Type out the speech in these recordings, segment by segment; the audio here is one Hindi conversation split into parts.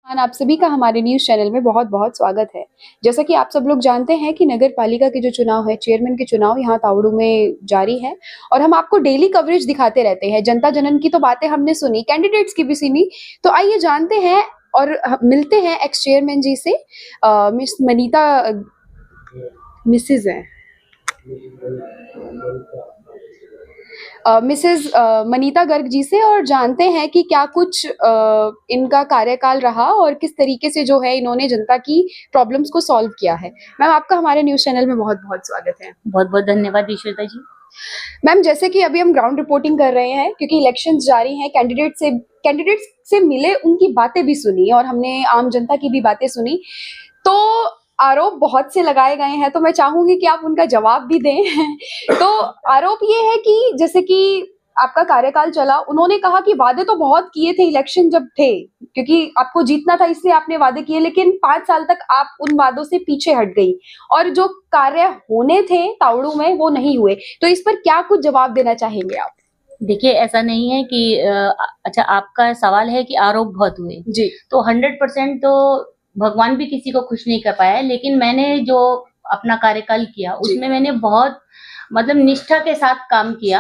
आप सभी का हमारे न्यूज़ चैनल में बहुत-बहुत स्वागत है। जैसा कि आप सब लोग जानते हैं कि नगर पालिका के जो चुनाव है, चेयरमैन के चुनाव यहाँ तावड़ू में जारी है और हम आपको डेली कवरेज दिखाते रहते हैं। जनता जनार्दन की तो बातें हमने सुनी, कैंडिडेट्स की भी सुनी। तो आइए जानते हैं और मिलते हैं एक्स चेयरमैन जी से। मिस मनीता मिसेज़ हैं। मिसेज़ मनीता गर्ग जी से और जानते हैं कि क्या कुछ इनका कार्यकाल रहा और किस तरीके से जो है इन्होंने जनता की प्रॉब्लम्स को सॉल्व किया है। मैम आपका हमारे न्यूज़ चैनल में बहुत-बहुत स्वागत है। बहुत-बहुत धन्यवाद ईश्वरता जी। मैम जैसे कि अभी हम ग्राउंड रिपोर्टिंग कर रहे हैं क्योंकि इलेक्शंस जारी हैं, कैंडिडेट्स से मिले, उनकी बातें भी सुनी और हमने आम जनता की भी बातें सुनी। तो आरोप बहुत से लगाए गए हैं, तो मैं चाहूँगी कि आप उनका जवाब भी दें। तो आरोप ये है कि जैसे कि आपका कार्यकाल चला, उन्होंने कहा कि वादे तो बहुत किए थे इलेक्शन जब थे, क्योंकि आपको जीतना था इसलिए आपने वादे किए, लेकिन 5 साल तक आप उन वादों से पीछे हट गई और जो कार्य होने थे तावड़ू में वो नहीं हुए। तो इस पर क्या कुछ जवाब देना चाहेंगे आप? देखिए ऐसा नहीं है कि अच्छा आपका सवाल है कि आरोप बहुत हुए। जी। तो 100% तो भगवान भी किसी को खुश नहीं कर पाया है, लेकिन मैंने जो अपना कार्यकाल किया उसमें मैंने बहुत मतलब निष्ठा के साथ काम किया।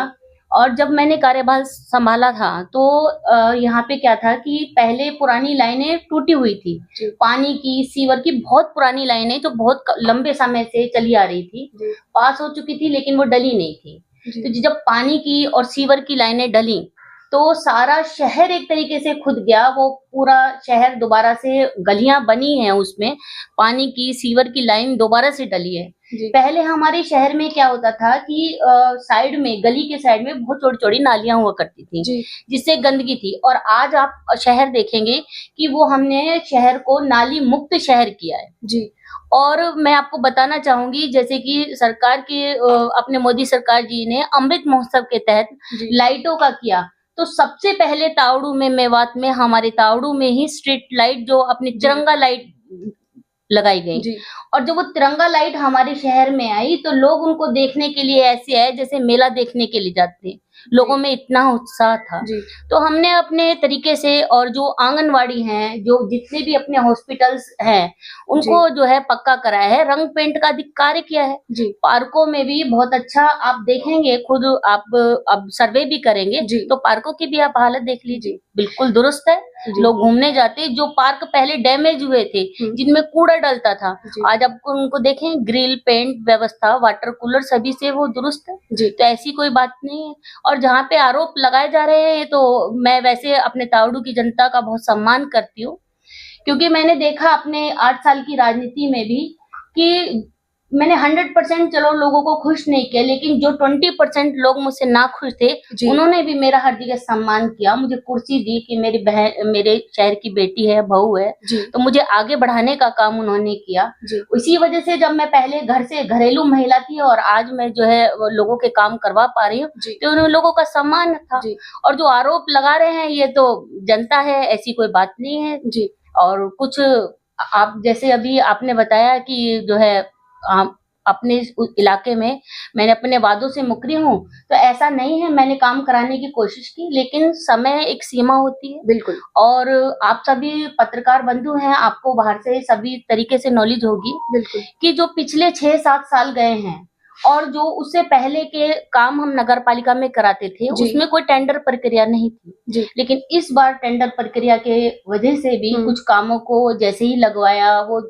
और जब मैंने कार्यभार संभाला था तो यहाँ पे क्या था कि पहले पुरानी लाइनें टूटी हुई थी। पानी की, सीवर की बहुत पुरानी लाइनें जो बहुत लंबे समय से चली आ रही थी, पास हो चुकी थी लेकिन वो डली नहीं थी। तो जब पानी की और सीवर की लाइनें डली तो सारा शहर एक तरीके से खुद गया। वो पूरा शहर दोबारा से गलियां बनी हैं, उसमें पानी की सीवर की लाइन दोबारा से डली है। पहले हमारे शहर में क्या होता था कि साइड में, गली के साइड में बहुत चौड़ी-चौड़ी नालियां हुआ करती थी, जिससे गंदगी थी। और आज आप शहर देखेंगे कि वो हमने शहर को नाली मुक्त शहर किया है। जी। और मैं आपको बताना चाहूंगी जैसे कि सरकार की अपने मोदी सरकार जी ने अमृत महोत्सव के तहत लाइटों का किया। तो सबसे पहले तावड़ू में, मेवात में, हमारे तावड़ू में ही स्ट्रीट लाइट जो अपनी तिरंगा लाइट लगाई गई। और जब वो तिरंगा लाइट हमारे शहर में आई तो लोग उनको देखने के लिए ऐसे आए जैसे मेला देखने के लिए जाते हैं। लोगों में इतना उत्साह था। तो हमने अपने तरीके से, और जो आंगनवाड़ी हैं, जो जितने भी अपने हॉस्पिटल्स हैं, उनको जो है पक्का कराया है, रंग पेंट का अधिक कार्य किया है। पार्कों में भी बहुत अच्छा आप देखेंगे, खुद आप अब सर्वे भी करेंगे तो पार्कों की भी आप हालत देख लीजिए, बिल्कुल दुरुस्त है। लोग घूमने जाते, जो पार्क पहले डैमेज हुए थे, जिनमें कूड़ा डलता था, आज आप उनको देखें, ग्रिल, पेंट व्यवस्था, वाटर कूलर सभी से वो दुरुस्त है। तो ऐसी कोई बात नहीं है। और जहाँ पे आरोप लगाए जा रहे हैं तो मैं वैसे अपने तावड़ू की जनता का बहुत सम्मान करती हूँ, क्योंकि मैंने देखा अपने 8 साल की राजनीति में भी कि मैंने 100% चलो लोगों को खुश नहीं किया, लेकिन जो 20% लोग मुझसे ना खुश थे, उन्होंने भी मेरा हर जगह सम्मान किया, मुझे कुर्सी दी कि मेरी बहन, मेरे शहर की बेटी है, बहू है, तो मुझे आगे बढ़ाने का काम उन्होंने किया। इसी वजह से जब मैं पहले घर से घरेलू महिला थी और आज मैं जो है लोगों के काम करवा पा रही हूँ, तो उन लोगों का सम्मान था। और जो आरोप लगा रहे हैं ये तो जनता है, ऐसी कोई बात नहीं है। और कुछ आप जैसे अभी आपने बताया कि जो है अपने इलाके में मैंने अपने वादों से मुकरी हूँ, तो ऐसा नहीं है। मैंने काम कराने की कोशिश की, लेकिन समय एक सीमा होती है। बिल्कुल। और आप सभी पत्रकार बंधु हैं, आपको बाहर से सभी तरीके से नॉलेज होगी। बिल्कुल। कि जो पिछले 6-7 साल गए हैं और जो उससे पहले के काम हम नगर पालिका में कराते थे, उसमें कोई टेंडर प्रक्रिया नहीं थी। लेकिन इस बार टेंडर प्रक्रिया के वजह से भी कुछ कामों को जैसे ही लगवाया, वो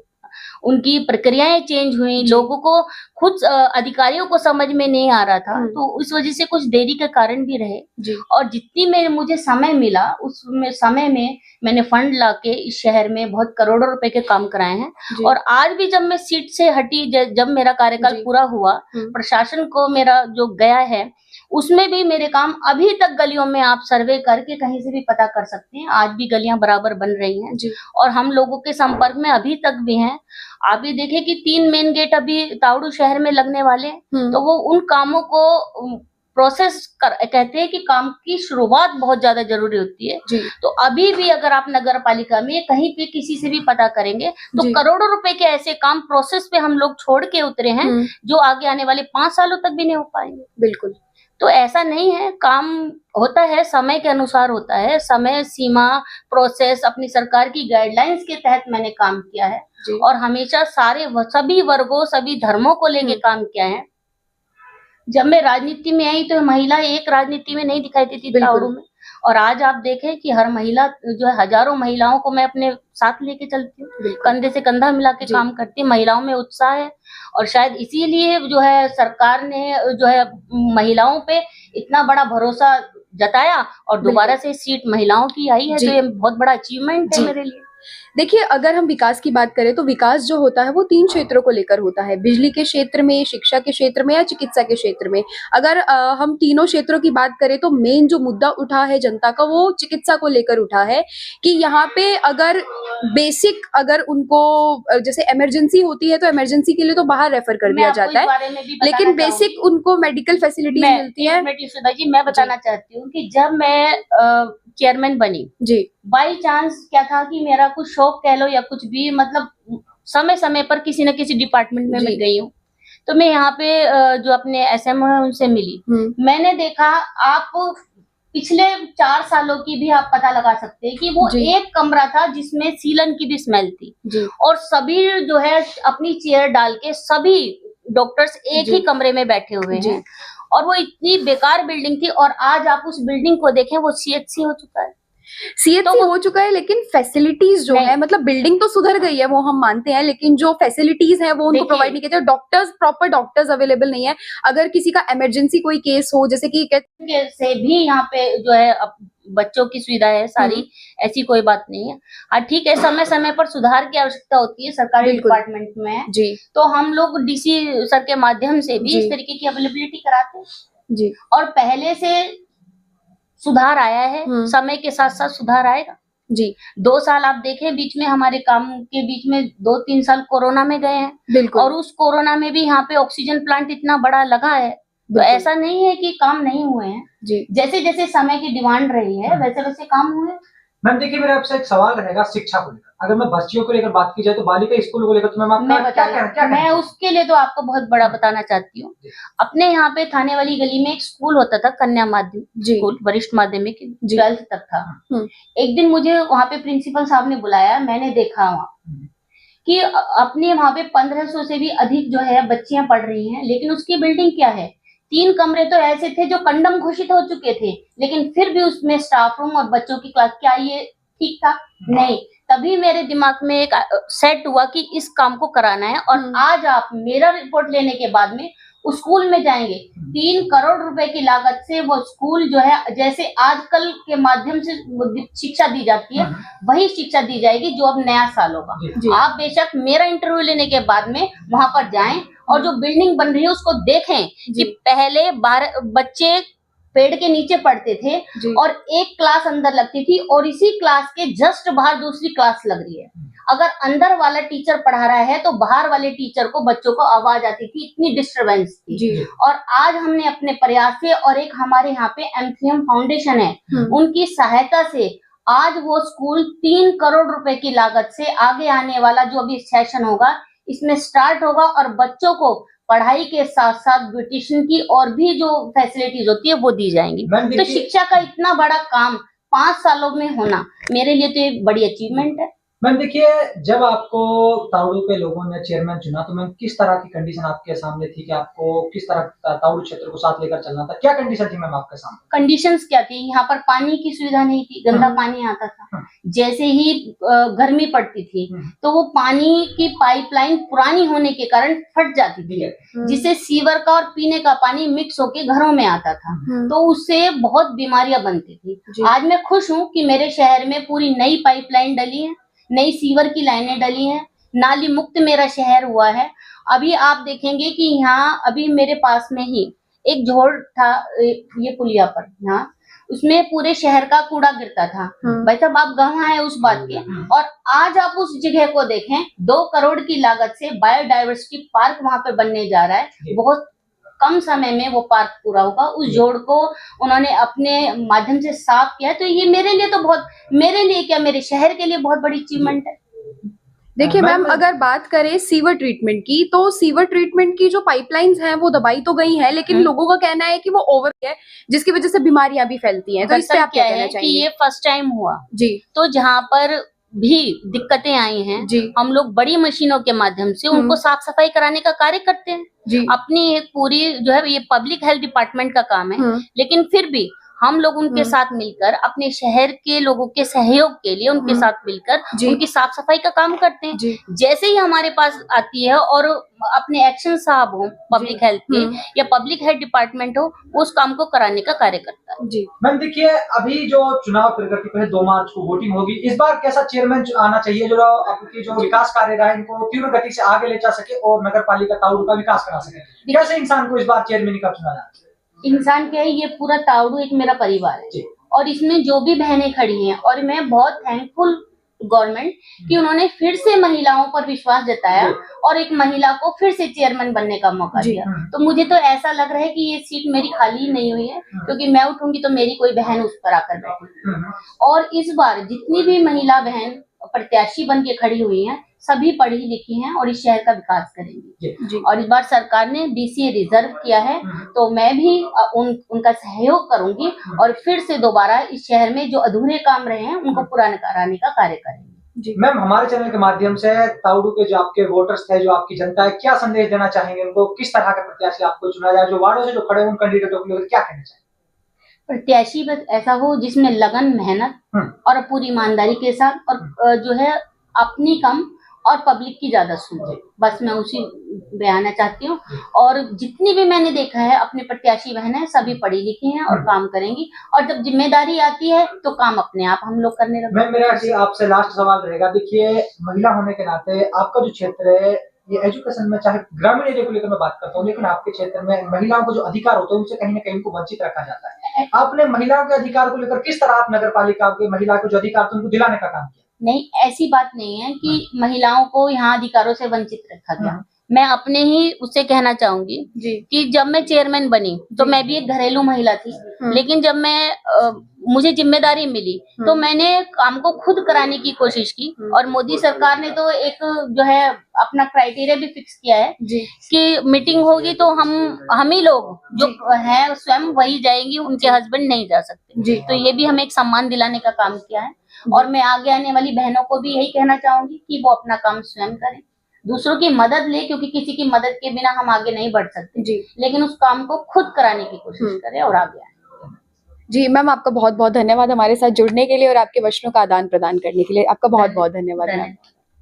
उनकी प्रक्रियाएं चेंज हुई, लोगों को खुद अधिकारियों को समझ में नहीं आ रहा था, तो इस वजह से कुछ देरी के कारण भी रहे। और जितनी में मुझे समय मिला, उसमें समय में मैंने फंड लाके इस शहर में बहुत करोड़ों रुपए के काम कराए हैं। और आज भी जब मैं सीट से हटी, जब मेरा कार्यकाल पूरा हुआ, प्रशासन को मेरा जो गया है, उसमें भी मेरे काम अभी तक गलियों में आप सर्वे करके कहीं से भी पता कर सकते हैं, आज भी गलियां बराबर बन रही हैं। और हम लोगों के संपर्क में अभी तक भी हैं। आप ये देखें कि 3 मेन गेट अभी तावड़ू शहर में लगने वाले हैं, तो वो उन कामों को प्रोसेस कहते हैं कि काम की शुरुआत बहुत ज्यादा जरूरी होती है। तो अभी भी अगर आप नगर पालिका में कहीं पे किसी से भी पता करेंगे तो करोड़ों रुपए के ऐसे काम प्रोसेस पे हम लोग छोड़ के उतरे हैं, जो आगे आने वाले 5 सालों तक भी नहीं हो पाएंगे। बिल्कुल। तो ऐसा नहीं है, काम होता है, समय के अनुसार होता है, समय सीमा, प्रोसेस, अपनी सरकार की गाइडलाइंस के तहत मैंने काम किया है जी। और हमेशा सभी वर्गों, सभी धर्मों को लेके काम किया है। जब मैं राजनीति में आई तो महिला एक राजनीति में नहीं दिखाई देती तावड़ू में, और आज आप देखें कि हर महिला जो है, हजारों महिलाओं को मैं अपने साथ लेके चलती हूँ, कंधे से कंधा मिला के काम करती हूँ। महिलाओं में उत्साह है और शायद इसीलिए जो है सरकार ने जो है महिलाओं पे इतना बड़ा भरोसा जताया और दोबारा से सीट महिलाओं की आई है, तो ये बहुत बड़ा अचीवमेंट है मेरे लिए। देखिए, अगर हम विकास की बात करें तो विकास जो होता है वो 3 क्षेत्रों को लेकर होता है, बिजली के क्षेत्र में, शिक्षा के क्षेत्र में या चिकित्सा के क्षेत्र में। अगर हम तीनों क्षेत्रों की बात करें तो मेन जो मुद्दा उठा है जनता का वो चिकित्सा को लेकर उठा है कि यहाँ पे अगर बेसिक अगर उनको जैसे इमरजेंसी होती है तो इमरजेंसी के लिए तो बाहर रेफर कर दिया जाता है, लेकिन बेसिक उनको मेडिकल फैसिलिटीज मिलती है। जी, मैं बताना चाहती हूँ कि जब मैं चेयरमैन बनी जी, बाई चांस क्या था कि मेरा कुछ शौक कह लो या कुछ भी, मतलब समय समय पर किसी न किसी डिपार्टमेंट में मैं गई हूँ, तो मैं यहाँ पे जो अपने एसएमओ है उनसे मिली। मैंने देखा, आप पिछले 4 सालों की भी आप पता लगा सकते हैं कि वो एक कमरा था जिसमें सीलन की भी स्मेल थी और सभी जो है अपनी चेयर डाल के सभी डॉक्टर्स एक ही कमरे में बैठे हुए हैं और वो इतनी बेकार बिल्डिंग थी। और आज आप उस बिल्डिंग को देखें, वो सीएचसी हो चुका है, सीएचसी हो चुका है, लेकिन फैसिलिटीज जो है, मतलब बिल्डिंग तो सुधर गई है वो हम मानते हैं, लेकिन जो फैसिलिटीज है वो उनको प्रोवाइड नहीं करते। डॉक्टर्स, प्रॉपर डॉक्टर्स अवेलेबल नहीं है। अगर किसी का इमरजेंसी कोई केस हो, जैसे कि से भी यहाँ पे जो है बच्चों की सुविधा है सारी, ऐसी कोई बात नहीं है। हाँ ठीक है, समय समय पर सुधार की आवश्यकता होती है सरकारी डिपार्टमेंट में जी, तो हम लोग डीसी सर के माध्यम से भी इस तरीके की अवेलेबिलिटी कराते हैं जी, और पहले से सुधार आया है, समय के साथ साथ सुधार आएगा जी। 2 साल आप देखें बीच में, हमारे काम के बीच में 2-3 साल कोरोना में गए हैं और उस कोरोना में भी यहाँ पे ऑक्सीजन प्लांट इतना बड़ा लगा है, तो ऐसा नहीं है कि काम नहीं हुए हैं जी। जैसे जैसे समय की डिमांड रही है वैसे वैसे काम हुए। मैम देखिए, मेरा आपसे एक सवाल रहेगा शिक्षा को लेकर। अगर मैं बच्चियों को लेकर बात की जाए तो बालिका स्कूल को लेकर तो मैं उसके लिए तो आपको बहुत बड़ा बताना चाहती हूँ। अपने यहाँ पे थाने वाली गली में एक स्कूल होता था, कन्या माध्यमिक स्कूल, वरिष्ठ माध्यमिक 12th तक था। एक दिन मुझे वहाँ पे प्रिंसिपल साहब ने बुलाया, मैंने देखा वहाँ कि अपने वहाँ पे 1500 से भी अधिक जो है बच्चियां पढ़ रही हैं, लेकिन उसकी बिल्डिंग क्या है, 3 कमरे तो ऐसे थे जो कंडम घोषित हो चुके थे, लेकिन फिर भी उसमें स्टाफ रूम और बच्चों की क्लास, क्या ये ठीक था? नहीं। तभी मेरे दिमाग में एक सेट हुआ कि इस काम को कराना है। और आज आप मेरा रिपोर्ट लेने के बाद में उस स्कूल में जाएंगे, 3 करोड़ रुपए की लागत से वो स्कूल जो है, जैसे आजकल के माध्यम से शिक्षा दी जाती है वही शिक्षा दी जाएगी जो अब नया साल होगा। आप बेशक मेरा इंटरव्यू लेने के बाद में वहां पर जाएं और जो बिल्डिंग बन रही है उसको देखें कि पहले 12 बच्चे पेड़ के नीचे पढ़ते थे और एक क्लास अंदर लगती थी और इसी क्लास के जस्ट बाहर दूसरी क्लास लग रही है। अगर अंदर वाला टीचर पढ़ा रहा है तो बाहर वाले टीचर को, बच्चों को आवाज आती थी, इतनी डिस्टरबेंस थी। और आज हमने अपने प्रयास से, और एक हमारे यहाँ पे एमसीएम फाउंडेशन है, उनकी सहायता से आज वो स्कूल 3 करोड़ रुपए की लागत से आगे आने वाला जो अभी सेशन होगा इसमें स्टार्ट होगा और बच्चों को पढ़ाई के साथ साथ ब्यूटिशियन की और भी जो फैसिलिटीज होती है वो दी जाएंगी। तो शिक्षा का इतना बड़ा काम 5 सालों में होना मेरे लिए तो एक बड़ी अचीवमेंट है। मैम देखिए, जब आपको तावड़ू के लोगों ने चेयरमैन चुना तो मैम किस तरह की कंडीशन आपके सामने थी कि आपको किस तरह तावड़ू क्षेत्र को साथ लेकर चलना था? क्या कंडीशन थी मैम आपके सामने? कंडीशंस क्या थी? यहाँ पर पानी की सुविधा नहीं थी, गंदा पानी आता था। जैसे ही गर्मी पड़ती थी तो वो पानी की पाइपलाइन पुरानी होने के कारण फट जाती थी, जिससे सीवर का और पीने का पानी मिक्स होके घरों में आता था, तो उससे बहुत बीमारियां बनती थी। आज मैं खुश हूँ कि मेरे शहर में पूरी नई पाइपलाइन डली है, नई सीवर की लाइनें डली हैं, नाली मुक्त मेरा शहर हुआ है। अभी आप देखेंगे कि यहाँ अभी मेरे पास में ही एक झोड़ था, ये पुलिया पर यहाँ, उसमें पूरे शहर का कूड़ा गिरता था। भाई साहब आप गवाह हैं उस बात के। और आज आप उस जगह को देखें, 2 करोड़ की लागत से बायोडायवर्सिटी पार्क वहां पे बनने जा रहा है। बहुत कम समय में वो पार्क पूरा होगा। उस जोड़ को उन्होंने अपने माध्यम से साफ किया, तो ये मेरे लिए तो बहुत, मेरे लिए क्या, मेरे शहर के लिए बहुत बड़ी अचीवमेंट है। देखिए मैम, मैम, अगर बात करें सीवर ट्रीटमेंट की, तो सीवर ट्रीटमेंट की जो पाइपलाइंस हैं वो दबाई तो गई हैं, लेकिन लोगों का कहना है कि वो ओवर है, जिसकी वजह से बीमारियां भी फैलती हैं। तो इस पे दरअसल आप क्या क्या कहना है कि चाहेंगे? ये फर्स्ट टाइम हुआ, जी तो जहाँ पर भी दिक्कतें आई हैं, जी हम लोग बड़ी मशीनों के माध्यम से उनको साफ सफाई कराने का कार्य करते हैं। जी अपनी एक पूरी जो है ये पब्लिक हेल्थ डिपार्टमेंट का काम है, लेकिन फिर भी हम लोग उनके साथ मिलकर अपने शहर के लोगों के सहयोग के लिए उनके साथ मिलकर जी उनकी साफ सफाई का काम करते हैं। जी जैसे ही हमारे पास आती है और अपने एक्शन साहब हो पब्लिक हेल्थ के या पब्लिक हेल्थ डिपार्टमेंट हो, वो उस काम को कराने का कार्य करता है। जी मैम देखिए, अभी जो चुनाव प्रगति पे है, 2 मार्च को वोटिंग होगी। इस बार कैसा चेयरमैन आना चाहिए जो आपकी जो विकास कार्य रहा है इनको तीव्र गति से आगे ले जा सके और नगर पालिका ताउडू का विकास करा सके? कैसे इंसान को इस बार चेयरमैन का चुना जाए? इंसान क्या है, ये पूरा ताउडू एक मेरा परिवार है जी। और इसमें जो भी बहनें खड़ी हैं, और मैं बहुत थैंकफुल गवर्नमेंट कि उन्होंने फिर से महिलाओं पर विश्वास जताया और एक महिला को फिर से चेयरमैन बनने का मौका दिया। तो मुझे तो ऐसा लग रहा है कि ये सीट मेरी खाली नहीं हुई है, क्योंकि मैं उठूंगी तो मेरी कोई बहन उस पर आकर बैठेगी। और इस बार जितनी भी महिला बहन प्रत्याशी बन के खड़ी हुई हैं, सभी पढ़ी लिखी हैं और इस शहर का विकास करेंगी। और इस बार सरकार ने बीसीए रिजर्व किया है, तो मैं भी उनका सहयोग करूंगी और फिर से दोबारा इस शहर में जो अधूरे काम रहे हैं उनको पूरा कराने का कार्य करेंगे। मैम, हमारे चैनल के माध्यम से ताउडू के जो आपके वोटर्स थे, जो आपकी जनता है, क्या संदेश देना चाहेंगे उनको? किस तरह का प्रत्याशी आपको चुना जाए? जो वार्डों से जो खड़े उन कैंडिडेटों के लिए क्या कहना चाहेंगे? प्रत्याशी बस ऐसा हो जिसमें लगन, मेहनत और पूरी ईमानदारी के साथ और जो है अपनी कम और पब्लिक की ज्यादा सोचे, बस मैं उसी बयाना चाहती हूँ। और जितनी भी मैंने देखा है अपने प्रत्याशी बहनें सभी पढ़ी लिखी हैं और काम करेंगी, और जब जिम्मेदारी आती है तो काम अपने आप हम लोग करने लगते हैं। मैम, मेरा आपसे लास्ट सवाल रहेगा। देखिए, महिला होने के नाते आपका जो क्षेत्र है, ये एजुकेशन में, चाहे ग्रामीण एरिया को लेकर मैं बात करता हूँ, लेकिन आपके क्षेत्र में महिलाओं को जो अधिकार होते हैं उनसे कहीं न कहीं उनको वंचित रखा जाता है। आपने महिलाओं के अधिकार को लेकर किस तरह आप नगर पालिका के महिला को जो अधिकार थे उनको दिलाने का काम किया? नहीं, ऐसी बात नहीं है कि महिलाओं को यहाँ अधिकारों से वंचित रखा गया। मैं अपने ही उससे कहना चाहूंगी कि जब मैं चेयरमैन बनी तो मैं भी एक घरेलू महिला थी, लेकिन जब मुझे जिम्मेदारी मिली तो मैंने काम को खुद कराने की कोशिश की। और मोदी सरकार ने तो एक जो है अपना क्राइटेरिया भी फिक्स किया है कि मीटिंग होगी तो हम ही लोग जो है स्वयं वही जाएंगी, उनके हस्बैंड नहीं जा सकते। तो ये भी हमें एक सम्मान दिलाने का काम किया है। और मैं आगे आने वाली बहनों को भी यही कहना चाहूंगी कि वो अपना काम स्वयं करें, दूसरों की मदद ले, क्योंकि किसी की मदद के बिना हम आगे नहीं बढ़ सकते। लेकिन उस काम को खुद कराने की कोशिश करें और आगे आए। जी मैम, आपका बहुत बहुत धन्यवाद हमारे साथ जुड़ने के लिए और आपके वचनों का आदान प्रदान करने के लिए। आपका बहुत बहुत धन्यवाद मैम।